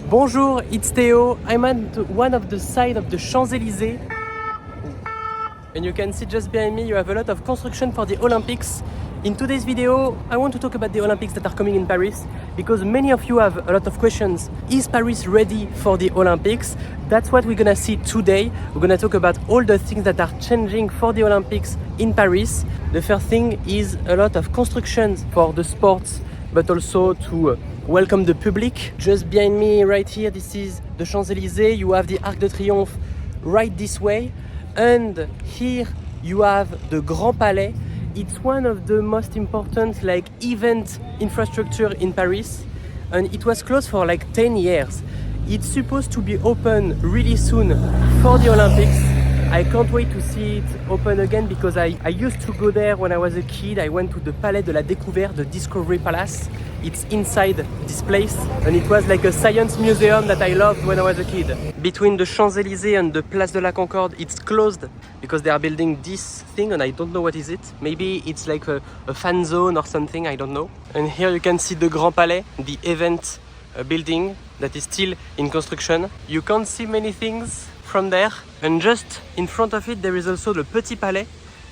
Bonjour, it's Théo. I'm at one of the side of the Champs-Élysées. And you can see just behind me you have a lot of construction for the Olympics. In today's video, I want to talk about the Olympics that are coming in Paris because many of you have a lot of questions. Is Paris ready for the Olympics? That's what we're gonna see today. We're gonna talk about all the things that are changing for the Olympics in Paris. The first thing is a lot of constructions for the sports, but also to welcome the public. Just behind me right here, this is the Champs-Élysées. You have the Arc de Triomphe right this way. And here you have the Grand Palais. It's one of the most important event infrastructure in Paris, and it was closed for 10 years. It's supposed to be open really soon for the Olympics. I can't wait to see it open again because I used to go there when I was a kid. I went to the Palais de la Découverte, the Discovery Palace. It's inside this place, and it was like a science museum that I loved when I was a kid. Between the Champs-Élysées and the Place de la Concorde, it's closed because they are building this thing, and I don't know what is it. Maybe it's like a fan zone or something, I don't know. And here you can see the Grand Palais, the event building that is still in construction. You can't see many things from there, and just in front of it there is also the Petit Palais.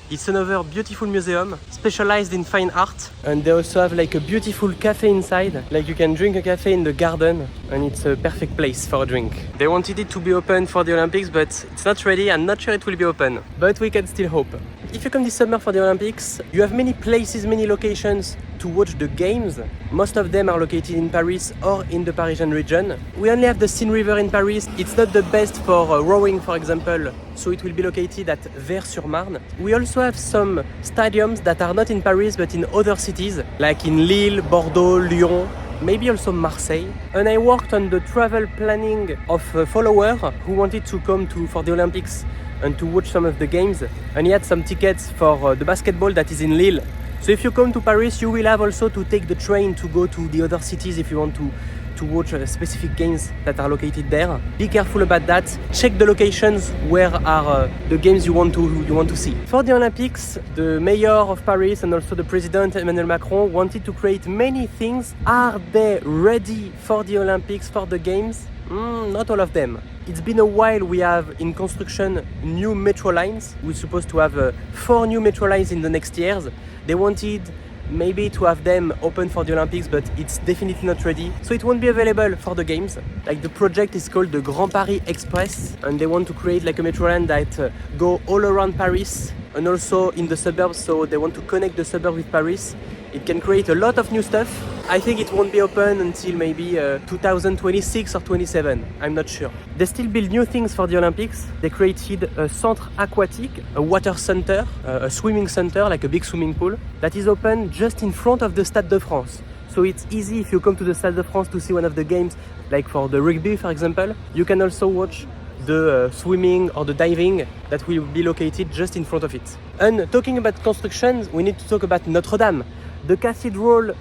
It's another beautiful museum specialized in fine art, and they also have a beautiful cafe inside. You can drink a cafe in the garden, and it's a perfect place for a drink. They wanted it to be open for the Olympics, but it's not ready. I'm not sure it will be open, but we can still hope. If you come this summer for the Olympics, you have many places, many locations to watch the games. Most of them are located in Paris or in the Parisian region. We only have the Seine River in Paris. It's not the best for rowing, for example, so it will be located at Vers-sur-Marne. We also have some stadiums that are not in Paris but in other cities, like in Lille, Bordeaux, Lyon, maybe also Marseille. And I worked on the travel planning of a follower who wanted to come for the Olympics and to watch some of the games, and he had some tickets for the basketball that is in Lille. So if you come to Paris, you will have also to take the train to go to the other cities if you want to watch specific games that are located there. Be careful about that. Check the locations where are the games you want to see. For the Olympics, the mayor of Paris and also the president Emmanuel Macron wanted to create many things. Are they ready for the Olympics, for the games? Not all of them. It's been a while. We have in construction new metro lines. We're supposed to have 4 new metro lines in the next years. They wanted maybe to have them open for the Olympics, but it's definitely not ready. So it won't be available for the games. The project is called the Grand Paris Express, and they want to create a metro line that go all around Paris and also in the suburbs. So they want to connect the suburb with Paris. It can create a lot of new stuff. I think it won't be open until maybe 2026 or 27. I'm not sure. They still build new things for the Olympics. They created a centre aquatique, a water center, a swimming center, like a big swimming pool, that is open just in front of the Stade de France. So it's easy if you come to the Stade de France to see one of the games, like for the rugby, for example. You can also watch the swimming or the diving that will be located just in front of it. And talking about construction, we need to talk about Notre Dame. The cathedral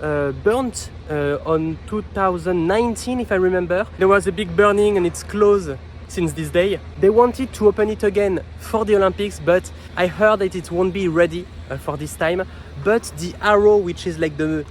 burnt on 2019, if I remember. There was a big burning and it's closed since this day. They wanted to open it again for the Olympics, but I heard that it won't be ready for this time. But the arrow, which is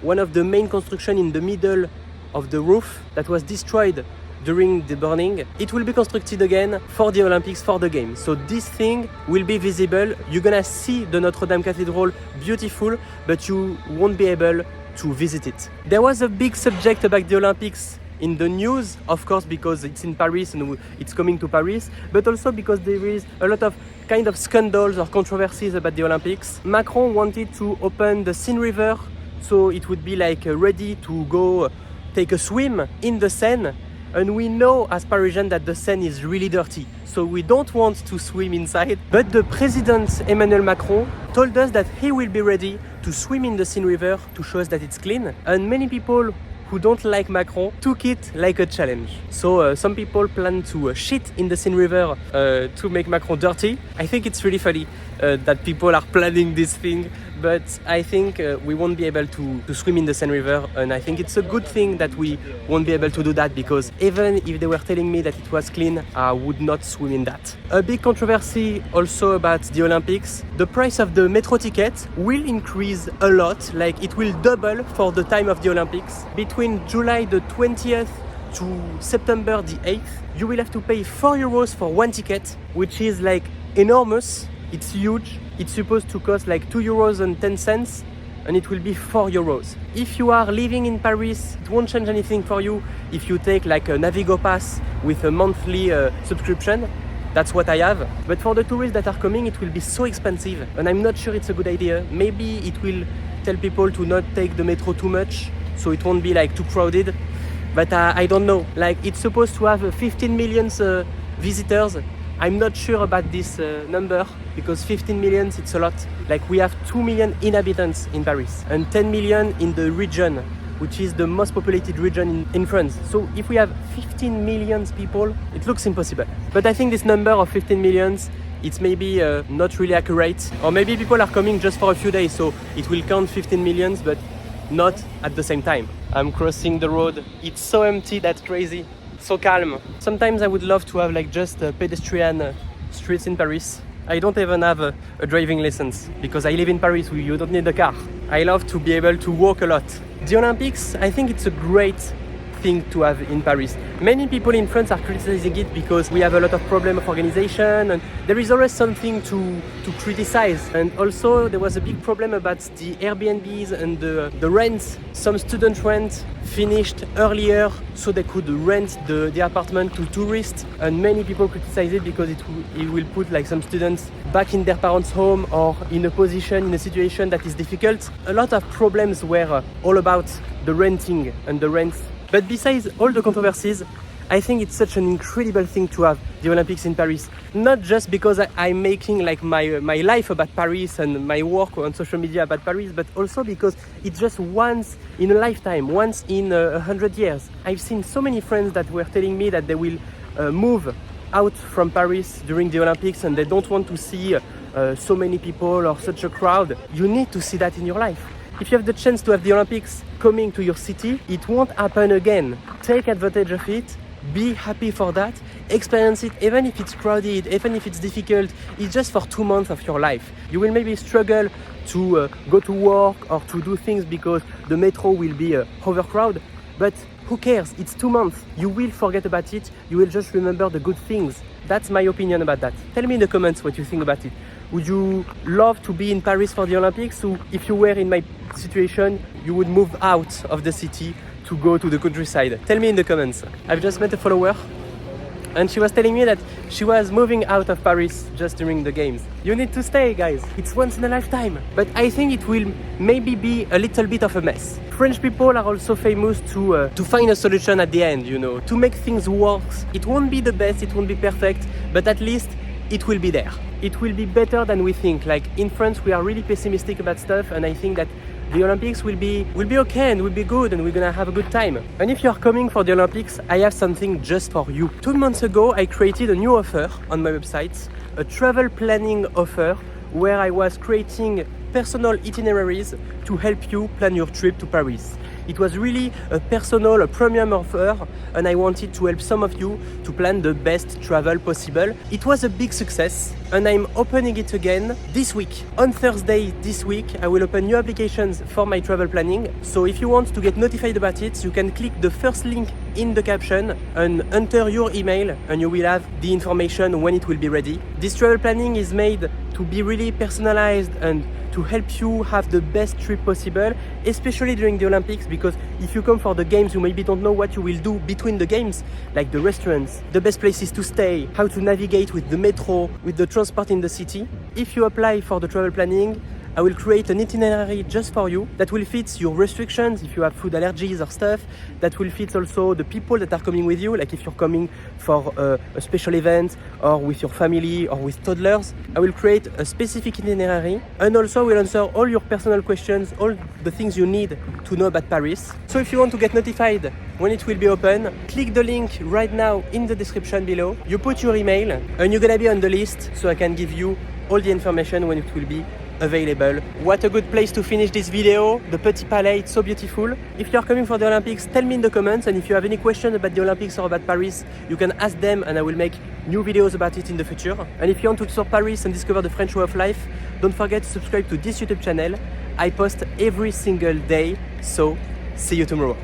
one of the main construction in the middle of the roof that was destroyed during the burning, it will be constructed again for the Olympics, for the games. So this thing will be visible. You're gonna see the Notre Dame Cathedral beautiful, but you won't be able to visit it. There was a big subject about the Olympics in the news, of course, because it's in Paris and it's coming to Paris, but also because there is a lot of kind of scandals or controversies about the Olympics. Macron wanted to open the Seine River, so it would be ready to go take a swim in the Seine. And we know as Parisians that the Seine is really dirty, so we don't want to swim inside. But the President Emmanuel Macron told us that he will be ready to swim in the Seine River to show us that it's clean. And many people who don't like Macron took it like a challenge. So some people plan to shit in the Seine River to make Macron dirty. I think it's really funny that people are planning this thing, but I think we won't be able to swim in the Seine River, and I think it's a good thing that we won't be able to do that, because even if they were telling me that it was clean, I would not swim in that. A big controversy also about the Olympics: the price of the metro ticket will increase a lot, it will double for the time of the Olympics. Between July the 20th to September the 8th, you will have to pay 4 euros for one ticket, which is like enormous. It's huge. It's supposed to cost like 2 euros and 10 cents, and it will be 4 euros. If you are living in Paris, it won't change anything for you if you take like a Navigo pass with a monthly subscription. That's what I have. But for the tourists that are coming, it will be so expensive, and I'm not sure it's a good idea. Maybe it will tell people to not take the metro too much, so it won't be like too crowded. But I don't know. Like, it's supposed to have 15 million visitors. I'm not sure about this number, because 15 million, it's a lot. Like, we have 2 million inhabitants in Paris and 10 million in the region, which is the most populated region in France. So if we have 15 million people, it looks impossible. But I think this number of 15 millions, it's maybe not really accurate. Or maybe people are coming just for a few days, so it will count 15 millions, but not at the same time. I'm crossing the road. It's so empty, that's crazy. So calm. Sometimes I would love to have like just pedestrian streets in Paris. I don't even have a driving license because I live in Paris where you don't need a car. I love to be able to walk a lot. The Olympics, I think it's a great thing to have in Paris. Many people in France are criticizing it because we have a lot of problem of organization, and there is always something to criticize. And also there was a big problem about the Airbnbs and the rents. Some student rent finished earlier so they could rent the apartment to tourists, and many people criticize it because it will put like some students back in their parents' home or in a situation that is difficult. A lot of problems were all about the renting and the rents. But besides all the controversies, I think it's such an incredible thing to have the Olympics in Paris. Not just because I'm making like my life about Paris and my work on social media about Paris, but also because it's just once in a lifetime, once in 100 years. I've seen so many friends that were telling me that they will move out from Paris during the Olympics and they don't want to see so many people or such a crowd. You need to see that in your life. If you have the chance to have the Olympics coming to your city, it won't happen again. Take advantage of it, be happy for that, experience it, even if it's crowded, even if it's difficult. It's just for 2 months of your life. You will maybe struggle to go to work or to do things because the metro will be overcrowded, but who cares? It's 2 months. You will forget about it. You will just remember the good things. That's my opinion about that. Tell me in the comments what you think about it. Would you love to be in Paris for the Olympics? Or if you were in my situation, you would move out of the city to go to the countryside? Tell me in the comments. I've just met a follower and she was telling me that she was moving out of Paris just during the games. You need to stay, guys. It's once in a lifetime. But I think it will maybe be a little bit of a mess. French people are also famous to find a solution at the end, you know, to make things work. It won't be the best, it won't be perfect, but at least it will be there. It will be better than we think. Like in France, we are really pessimistic about stuff, and I think that the Olympics will be okay and will be good, and we're gonna have a good time. And if you're coming for the Olympics, I have something just for you. 2 months ago, I created a new offer on my website, a travel planning offer, where I was creating personal itineraries to help you plan your trip to Paris. It was really a personal, a premium offer, and I wanted to help some of you to plan the best travel possible. It was a big success, and I'm opening it again this week. On Thursday this week, I will open new applications for my travel planning. So if you want to get notified about it, you can click the first link in the caption and enter your email, and you will have the information when it will be ready. This travel planning is made to be really personalized and to help you have the best trip possible, especially during the Olympics, because if you come for the games, you maybe don't know what you will do between the games, like the restaurants, the best places to stay, how to navigate with the metro, with the transport in the city. If you apply for the travel planning, I will create an itinerary just for you that will fit your restrictions if you have food allergies or stuff, that will fit also the people that are coming with you, like if you're coming for a special event or with your family or with toddlers. I will create a specific itinerary, and also will answer all your personal questions, all the things you need to know about Paris. So if you want to get notified when it will be open, click the link right now in the description below. You put your email and you're gonna be on the list, so I can give you all the information when it will be available. What a good place to finish this video. The Petit Palais, it's so beautiful. If you're coming for the Olympics, tell me in the comments, and if you have any questions about the Olympics or about Paris, you can ask them and I will make new videos about it in the future. And if you want to explore Paris and discover the French way of life, don't forget to subscribe to this YouTube channel. I post every single day, so see you tomorrow.